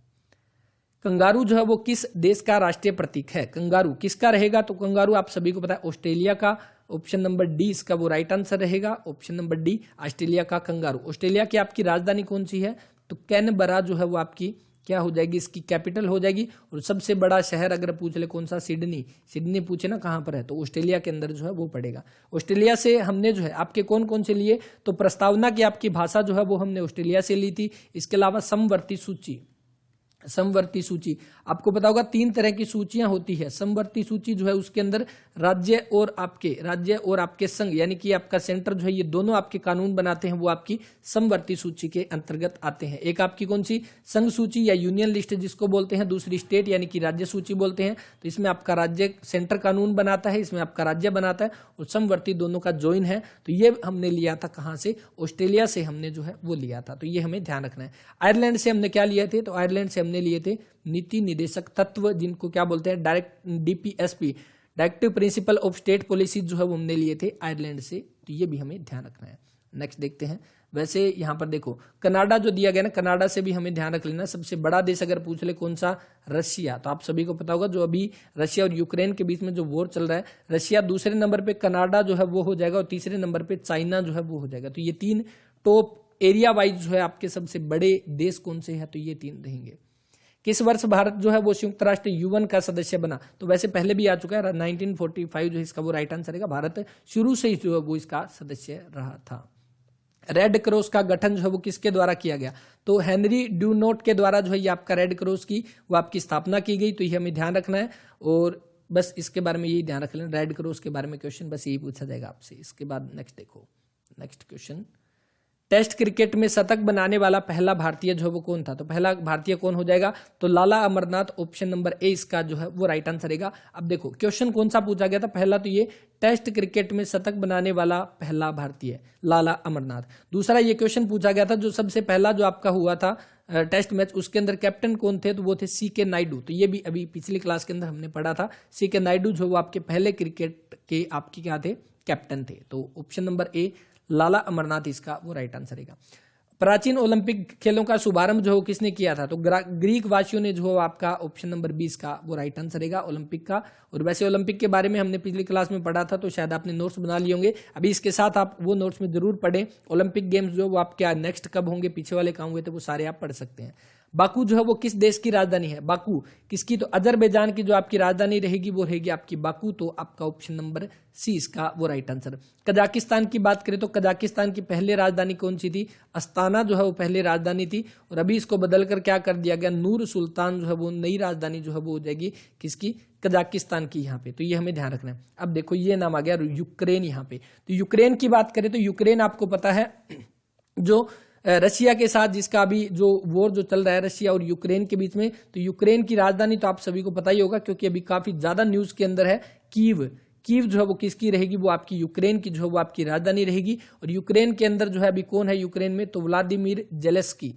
कंगारू जो है वो किस देश का राष्ट्रीय प्रतीक है? कंगारू किसका रहेगा? तो कंगारू आप सभी को पता है ऑस्ट्रेलिया का। ऑप्शन नंबर डी इसका वो राइट आंसर रहेगा। ऑप्शन नंबर डी ऑस्ट्रेलिया का कंगारू। ऑस्ट्रेलिया की आपकी राजधानी कौन सी है? तो कैनबरा जो है वो आपकी क्या हो जाएगी, इसकी कैपिटल हो जाएगी। और सबसे बड़ा शहर अगर पूछ ले कौन सा, सिडनी। सिडनी पूछे ना कहाँ पर है, तो ऑस्ट्रेलिया के अंदर जो है वो पड़ेगा। ऑस्ट्रेलिया से हमने जो है आपके कौन कौन से लिए, तो प्रस्तावना की आपकी भाषा जो है वो हमने ऑस्ट्रेलिया से ली थी। इसके अलावा समवर्ती सूची, समवर्ती सूची आपको पता होगा 3 तरह की सूचियां होती है। समवर्ती सूची जो है उसके अंदर राज्य और आपके संघ, यानी कि आपका सेंटर जो है, ये दोनों आपके कानून बनाते हैं, वो आपकी समवर्ती सूची के अंतर्गत आते हैं। एक आपकी कौन सी, संघ सूची या यूनियन लिस्ट जिसको बोलते हैं, दूसरी स्टेट यानी कि राज्य सूची बोलते हैं। तो इसमें आपका राज्य सेंटर कानून बनाता है, इसमें आपका राज्य बनाता है, और समवर्ती दोनों का ज्वाइन है। तो ये हमने लिया था कहाँ से, ऑस्ट्रेलिया से हमने जो है वो लिया था। तो ये हमें ध्यान रखना है। आयरलैंड से हमने क्या लिए थे, तो आयरलैंड से हमने लिए थे नीति निदेशक तत्व, जिनको क्या बोलते हैं, direct DPSP, directive principle of state policy जो है वो हमने लिए थे आयरलैंड से। तो ये भी हमें ध्यान रखना है। नेक्स्ट देखते हैं। वैसे यहाँ पर देखो कनाडा जो दिया गया ना, कनाडा से भी हमें ध्यान रख लेना। सबसे बड़ा देश अगर पूछ ले कौन सा, रशिया। तो आप सभी को पता होगा जो अभी रशिया और यूक्रेन के बीच में जो वॉर चल रहा है, रशिया दूसरे नंबर पे, कनाडा जो है वो हो जाएगा, और तीसरे नंबर पे चाइना जो है वो हो जाएगा। तो ये 3 टॉप एरिया वाइज जो है आपके सबसे बड़े देश कौन से हैं, तो ये 3 रहेंगे। किस वर्ष भारत जो है वो संयुक्त राष्ट्र UN का सदस्य बना? तो वैसे पहले भी आ चुका है, 1945 जो इसका वो राइट आंसर रहेगा। भारत शुरू से ही जो है वो इसका सदस्य रहा था। रेड क्रॉस का गठन जो है वो किसके द्वारा किया गया? तो हेनरी ड्यूनोट के द्वारा जो है ये आपका रेड क्रॉस की वो आपकी स्थापना की गई। तो ये हमें ध्यान रखना है और बस इसके बारे में यही ध्यान रख लेना, रेड क्रॉस के बारे में क्वेश्चन बस यही पूछा जाएगा आपसे। इसके बाद नेक्स्ट देखो, नेक्स्ट क्वेश्चन, टेस्ट क्रिकेट में शतक बनाने वाला पहला भारतीय जो है वो कौन था? तो पहला भारतीय कौन हो जाएगा? तो लाला अमरनाथ, ऑप्शन नंबर ए इसका जो है वो राइट आंसर रहेगा। अब देखो क्वेश्चन कौन सा पूछा गया था? पहला तो ये टेस्ट क्रिकेट में शतक बनाने वाला पहला भारतीय लाला अमरनाथ। दूसरा ये क्वेश्चन पूछा गया था जो सबसे पहला जो आपका हुआ था टेस्ट मैच, उसके अंदर कैप्टन कौन थे? तो वो थे सीके नायडू। तो ये भी अभी पिछली क्लास के अंदर हमने पढ़ा था, सीके नायडू जो वो आपके पहले क्रिकेट के आपके क्या थे? कैप्टन थे। तो ऑप्शन नंबर ए लाला अमरनाथ इसका वो राइट आंसर रहेगा। प्राचीन ओलंपिक खेलों का शुभारंभ जो किसने किया था? तो ग्रीक वासियों ने जो आपका ऑप्शन नंबर 20 का वो राइट आंसर रहेगा ओलंपिक का। और वैसे ओलंपिक के बारे में हमने पिछली क्लास में पढ़ा था तो शायद आपने नोट्स बना लिए होंगे। अभी इसके साथ आप वो नोट्स में जरूर पढ़ें। ओलंपिक गेम्स जो वो आपके नेक्स्ट कब होंगे, पीछे वाले काम हुए थे वो सारे आप पढ़ सकते हैं। बाकू जो है वो किस देश की राजधानी है? बाकू किसकी? तो अजरबैजान की जो आपकी राजधानी रहेगी वो रहेगी आपकी बाकू। तो आपका ऑप्शन नंबर सी इसका वो राइट आंसर। कजाकिस्तान की बात करें तो कजाकिस्तान की पहले राजधानी कौन सी थी? अस्ताना जो है वो पहले राजधानी थी और अभी इसको बदलकर क्या कर दिया गया? नूर सुल्तान जो है वो नई राजधानी जो है वो हो जाएगी किसकी? कजाकिस्तान की यहाँ पे। तो ये हमें ध्यान रखना है। अब देखो ये नाम आ गया यूक्रेन यहाँ पे। तो यूक्रेन की बात करें तो यूक्रेन आपको पता है जो रशिया के साथ जिसका अभी जो वॉर जो चल रहा है रशिया और यूक्रेन के बीच में, तो यूक्रेन की राजधानी तो आप सभी को पता ही होगा क्योंकि अभी काफी ज्यादा न्यूज के अंदर है कीव। कीव जो है वो किसकी रहेगी? वो आपकी यूक्रेन की जो है वो आपकी राजधानी रहेगी। और यूक्रेन के अंदर जो है अभी कौन है यूक्रेन में? तो व्लादिमीर जेलेस्की।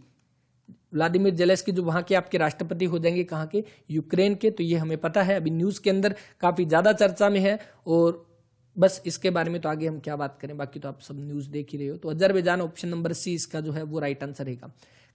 व्लादिमीर जेलेस्की जो वहां के आपके राष्ट्रपति हो जाएंगे, कहाँ के? यूक्रेन के। तो ये हमें पता है, अभी न्यूज के अंदर काफी ज्यादा चर्चा में है। और बस इसके बारे में तो आगे हम क्या बात करें, बाकी तो आप सब न्यूज देख ही रहे हो। तो अजरबैजान ऑप्शन नंबर सी इसका जो है वो राइट आंसर रहेगा।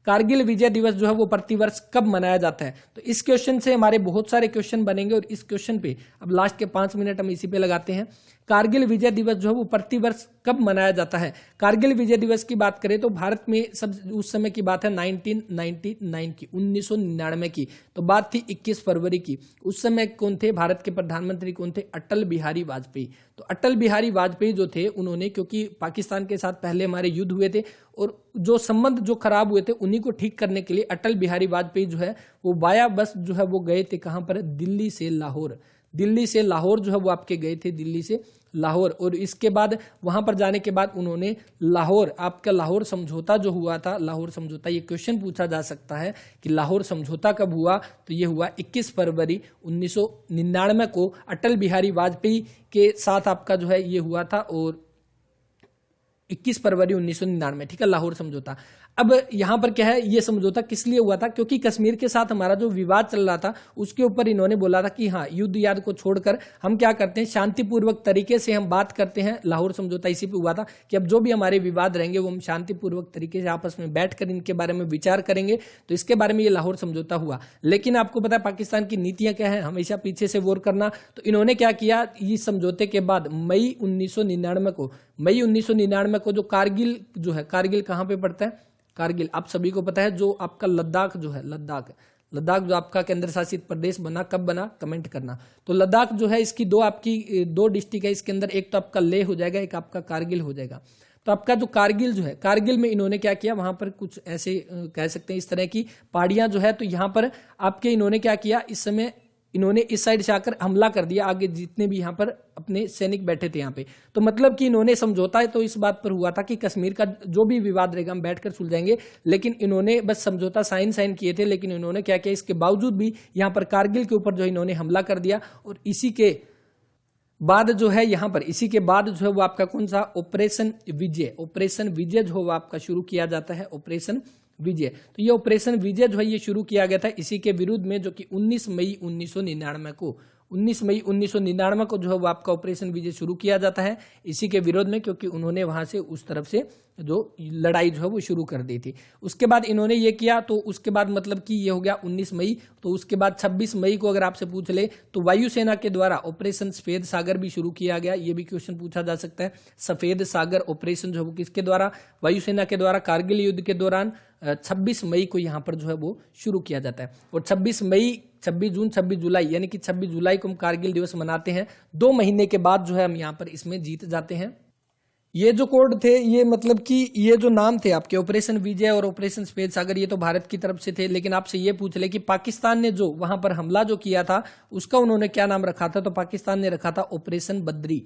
कारगिल विजय दिवस जो है वो प्रतिवर्ष कब मनाया जाता है? तो इस क्वेश्चन से हमारे बहुत सारे क्वेश्चन बनेंगे और इस क्वेश्चन पे अब लास्ट के 5 मिनट हम इसी पे लगाते हैं। कारगिल विजय दिवस जो है वो प्रतिवर्ष कब मनाया जाता है? कारगिल विजय दिवस की बात करें तो भारत में सब उस समय की बात है 1999 की, 1999 की। तो बात थी 21 फरवरी की। उस समय कौन थे भारत के प्रधानमंत्री? कौन थे? अटल बिहारी वाजपेयी। तो अटल बिहारी वाजपेयी जो थे उन्होंने, क्योंकि पाकिस्तान के साथ पहले हमारे युद्ध हुए थे और जो संबंध जो खराब हुए थे उन्हीं को ठीक करने के लिए अटल बिहारी वाजपेयी जो है वो बाया बस जो है वो गए थे कहां पर? दिल्ली से लाहौर। दिल्ली से लाहौर जो है वो आपके गए थे, दिल्ली से लाहौर। और इसके बाद वहां पर जाने के बाद उन्होंने लाहौर, आपका लाहौर समझौता जो हुआ था, लाहौर समझौता, ये क्वेश्चन पूछा जा सकता है कि लाहौर समझौता कब हुआ? तो ये हुआ 21 फरवरी 1999 को अटल बिहारी वाजपेयी के साथ आपका जो है ये हुआ था। और 21 फरवरी 1999, ठीक है, लाहौर समझौता। अब यहां पर क्या है, ये समझौता किस लिए हुआ था? क्योंकि कश्मीर के साथ हमारा जो विवाद चल रहा था उसके ऊपर इन्होंने बोला था कि हाँ, युद्ध याद को छोड़कर हम क्या करते हैं, शांतिपूर्वक तरीके से हम बात करते हैं। लाहौर समझौता इसी पे हुआ था कि अब जो भी हमारे विवाद रहेंगे वो हम शांतिपूर्वक तरीके से आपस में बैठकर इनके बारे में विचार करेंगे। तो इसके बारे में ये लाहौर समझौता हुआ। लेकिन आपको पता है पाकिस्तान की नीतियां क्या है? हमेशा पीछे से वॉर करना। तो इन्होंने क्या किया, इस समझौते के बाद मई 1999 को जो कारगिल जो है, कारगिल कहां पे पड़ता है? कारगिल आप सभी को पता है, जो आपका लद्दाख जो है, लद्दाख जो आपका केंद्र शासित प्रदेश बना, कब बना? कमेंट करना। तो लद्दाख जो है इसकी दो डिस्ट्रिक्ट है इसके अंदर, एक तो आपका लेह हो जाएगा, एक आपका कारगिल हो जाएगा। तो आपका जो कारगिल जो है, कारगिल में इन्होंने क्या किया, वहां पर कुछ ऐसे कह सकते हैं इस तरह की पहाड़ियां जो है, तो यहां पर आपके इन्होंने क्या किया, इस समय इन्होंने इस साइड से आकर हमला कर दिया, आगे जितने भी यहाँ पर अपने सैनिक बैठे थे यहाँ पे। तो मतलब कि इन्होंने समझौता तो इस बात पर हुआ था कि कश्मीर का जो भी विवाद रहेगा हम बैठकर सुलझाएंगे, लेकिन इन्होंने बस समझौता साइन किए थे। लेकिन इन्होंने क्या किया, इसके बावजूद भी यहाँ पर कारगिल के ऊपर जो इन्होंने हमला कर दिया। और इसी के बाद जो है यहाँ पर, इसी के बाद जो है वो आपका कौन सा, ऑपरेशन विजय जो है आपका शुरू किया जाता है, ऑपरेशन विजय। तो ये ऑपरेशन विजय जो है ये शुरू किया गया था इसी के विरुद्ध में, जो कि 19 मई 1999 को जो है वो आपका ऑपरेशन विजय शुरू किया जाता है इसी के विरोध में, क्योंकि उन्होंने वहां से उस तरफ से जो लड़ाई जो है वो शुरू कर दी थी। उसके बाद इन्होंने ये किया, तो उसके बाद मतलब कि ये हो गया 19 मई। तो उसके बाद 26 मई को अगर आपसे पूछ ले तो वायुसेना के द्वारा ऑपरेशन सफेद सागर भी शुरू किया गया। ये भी क्वेश्चन पूछा जा सकता है, सफेद सागर ऑपरेशन जो है वो किसके द्वारा, वायुसेना के द्वारा कारगिल युद्ध के दौरान 26 मई को यहाँ पर जो है वो शुरू किया जाता है। और 26 मई, 26 जून, 26 जुलाई, यानी कि 26 जुलाई को हम कारगिल दिवस मनाते हैं। 2 महीने के बाद जो है हम यहाँ पर इसमें जीत जाते हैं। ये जो कोड थे, ये मतलब कि ये जो नाम थे आपके ऑपरेशन विजय और ऑपरेशन स्पेस सागर, ये तो भारत की तरफ से थे, लेकिन आपसे ये पूछ ले कि पाकिस्तान ने जो वहां पर हमला जो किया था उसका उन्होंने क्या नाम रखा था, तो पाकिस्तान ने रखा था ऑपरेशन बद्री।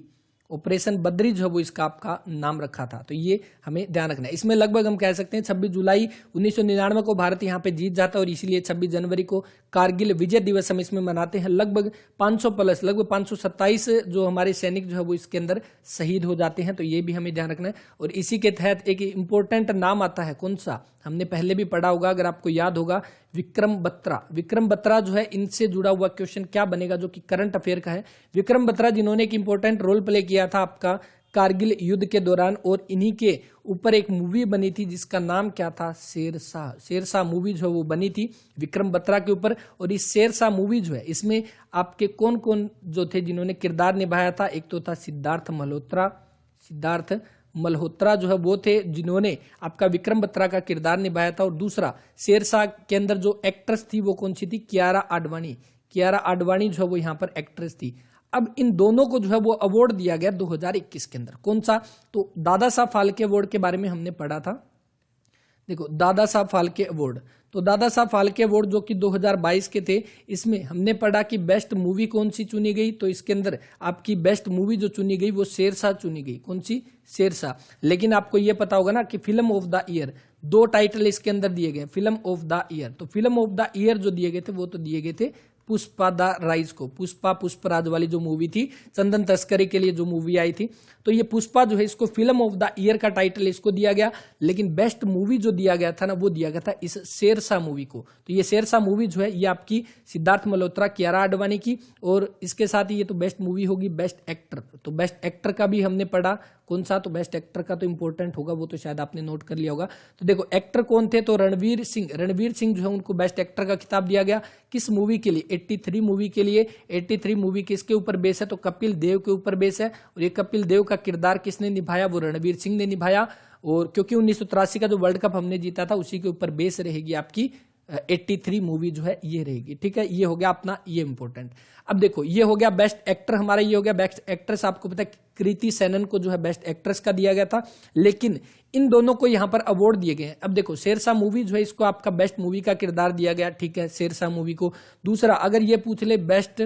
ऑपरेशन बद्री जो है वो इसका आपका नाम रखा था। तो ये हमें ध्यान रखना है। इसमें लगभग हम कह सकते हैं 26 जुलाई 1999 को भारत यहाँ पे जीत जाता है और इसीलिए 26 जनवरी को कारगिल विजय दिवस हम इसमें मनाते हैं। लगभग 500 प्लस लगभग 527 जो हमारे सैनिक जो है वो इसके अंदर शहीद हो जाते हैं। तो ये भी हमें ध्यान रखना है। और इसी के तहत एक इंपॉर्टेंट नाम आता है, कौन सा, हमने पहले भी पढ़ा होगा अगर आपको याद होगा, विक्रम बत्रा। विक्रम बत्रा जो है, इनसे जुड़ा हुआ क्वेश्चन क्या बनेगा जो कि करंट अफेयर का है। विक्रम बत्रा जिन्होंने एक इंपॉर्टेंट रोल प्ले किया था आपका कारगिल युद्ध के दौरान, और इन्हीं के ऊपर एक मूवी बनी थी जिसका नाम क्या था, शेरशाह। शेरशाह मूवी जो है वो बनी थी विक्रम बत्रा के ऊपर। और इस शेरशाह मूवी जो है इसमें आपके कौन कौन जो थे जिन्होंने किरदार निभाया था, एक तो था सिद्धार्थ मल्होत्रा। सिद्धार्थ मल्होत्रा जो है वो थे जिन्होंने आपका विक्रम बत्रा का किरदार निभाया था। और दूसरा शेरशाह के अंदर जो एक्ट्रेस थी वो कौन सी थी, कियारा आडवाणी। कियारा आडवाणी जो है वो यहाँ पर एक्ट्रेस थी। अब इन दोनों को जो है वो अवार्ड दिया गया 2021 के अंदर, कौन सा, तो दादा साहब फाल्के अवार्ड के बारे में हमने पढ़ा था। देखो दादा साहब फाल्के अवार्ड, तो दादा साहब फाल्के अवार्ड जो कि 2022 के थे, इसमें हमने पढ़ा कि बेस्ट मूवी कौन सी चुनी गई, तो इसके अंदर आपकी बेस्ट मूवी जो चुनी गई वो शेरशाह चुनी गई। कौन सी, शेरशाह। लेकिन आपको यह पता होगा ना कि film of the year, 2 title इसके अंदर दिए गए, फिल्म ऑफ द ईयर। तो फिल्म ऑफ द ईयर जो दिए गए थे वो तो दिए गए थे पुष्पा द राइज को। पुष्पा पुष्पराज वाली जो मूवी थी, चंदन तस्करी के लिए जो मूवी आई थी, तो ये पुष्पा जो है इसको फिल्म ऑफ द ईयर का टाइटल इसको दिया गया। लेकिन बेस्ट मूवी जो दिया गया था ना वो दिया गया था इस शेरशाह मूवी को। तो ये शेरशाह मूवी जो है ये आपकी सिद्धार्थ मल्होत्रा, कियारा आडवाणी की, और इसके साथ ही ये तो बेस्ट मूवी होगी। बेस्ट एक्टर, तो बेस्ट एक्टर का भी हमने पढ़ा, कौन सा, तो बेस्ट एक्टर का तो इंपॉर्टेंट होगा, वो तो शायद आपने नोट कर लिया होगा। तो देखो एक्टर कौन थे, तो रणवीर सिंह। रणवीर सिंह जो है उनको बेस्ट एक्टर का खिताब दिया गया। किस मूवी के लिए, 83 मूवी के लिए। 83 मूवी किसके ऊपर बेस है, तो कपिल देव के ऊपर बेस है। और ये कपिल देव का किरदार किसने निभाया, वो रणवीर सिंह ने निभाया। और क्योंकि 1983 का जो वर्ल्ड कप हमने जीता था उसी के ऊपर बेस रहेगी आपकी 83 मूवी जो है ये रहेगी। ठीक है, ये हो गया अपना ये इंपॉर्टेंट। अब देखो ये हो गया बेस्ट एक्टर हमारा, ये हो गया बेस्ट एक्ट्रेस। आपको पता है कृति सेनन को जो है बेस्ट एक्ट्रेस का दिया गया था, लेकिन इन दोनों को यहां पर अवार्ड दिए गए हैं। अब देखो शेरशाह मूवी जो है इसको आपका बेस्ट मूवी का किरदार दिया गया, ठीक है, शेरशाह मूवी को। दूसरा अगर ये पूछ ले best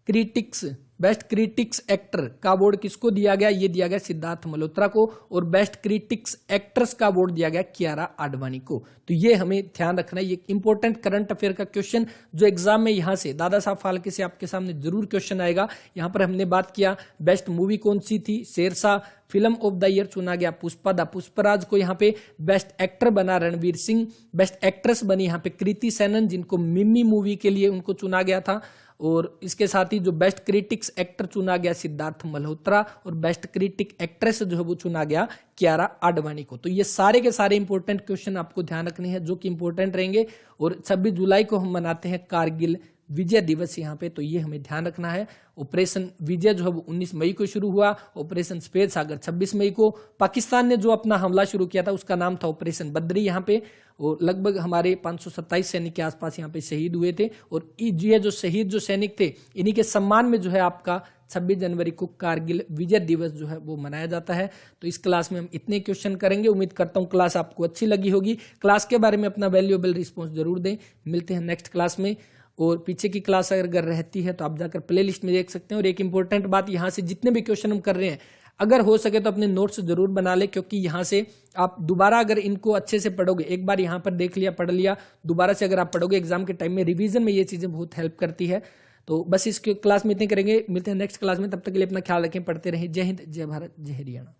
critics, best critics actor का अवार्ड किसको दिया गया, ये दिया गया सिद्धार्थ मल्होत्रा को। और बेस्ट क्रिटिक्स एक्ट्रेस का अवार्ड दिया गया कियारा आडवाणी को। तो ये हमें ध्यान रखना है, ये इंपॉर्टेंट करंट अफेयर का क्वेश्चन जो एग्जाम में यहां से दादा साहब फाल्के से आपके सामने जरूर क्वेश्चन आएगा। यहां पर हमने बात किया बेस्ट मूवी कौन सी थी, Shershaah. Film of the year चुना गया पुष्पा द पुष्पराज को, यहाँ पे बेस्ट एक्टर बना रणवीर सिंह। बेस्ट एक्ट्रेस बनी यहाँ पे कृति सेनन, जिनको मिम्मी मूवी के लिए उनको चुना गया था। और इसके साथ ही जो बेस्ट क्रिटिक्स एक्टर चुना गया सिद्धार्थ मल्होत्रा, और बेस्ट क्रिटिक एक्ट्रेस जो है वो चुना गया कियारा आडवाणी को। तो ये सारे के सारे इंपॉर्टेंट क्वेश्चन आपको ध्यान रखने हैं जो कि इंपॉर्टेंट रहेंगे। और 26 जुलाई को हम मनाते हैं कारगिल विजय दिवस यहाँ पे, तो ये हमें ध्यान रखना है। ऑपरेशन विजय जो है वो 19 मई को शुरू हुआ, ऑपरेशन सफेद सागर 26 मई को। पाकिस्तान ने जो अपना हमला शुरू किया था उसका नाम था ऑपरेशन बद्री यहाँ पे। और लगभग हमारे 527 सैनिक के आसपास यहाँ पे शहीद हुए थे। और ये जो शहीद जो सैनिक थे इन्हीं के सम्मान में जो है आपका 26 जनवरी को कारगिल विजय दिवस जो है वो मनाया जाता है। तो इस क्लास में हम इतने क्वेश्चन करेंगे। उम्मीद करता हूँ क्लास आपको अच्छी लगी होगी। क्लास के बारे में अपना वैल्यूएबल रिस्पॉन्स जरूर दें। मिलते हैं नेक्स्ट क्लास में। और पीछे की क्लास अगर रहती है तो आप जाकर प्ले लिस्ट में देख सकते हैं। और एक इंपॉर्टेंट बात, यहाँ से जितने भी क्वेश्चन हम कर रहे हैं अगर हो सके तो अपने नोट्स जरूर बना ले, क्योंकि यहाँ से आप दोबारा अगर इनको अच्छे से पढ़ोगे, एक बार यहाँ पर देख लिया पढ़ लिया, दोबारा से अगर आप पढ़ोगे एग्जाम के टाइम में रिवीजन में ये चीजें बहुत हेल्प करती है। तो बस इस क्लास में इतने करेंगे। मिलते हैं नेक्स्ट क्लास में, तब तक के लिए अपना ख्याल रखें, पढ़ते रहें। जय हिंद, जय भारत, जय हरियाणा।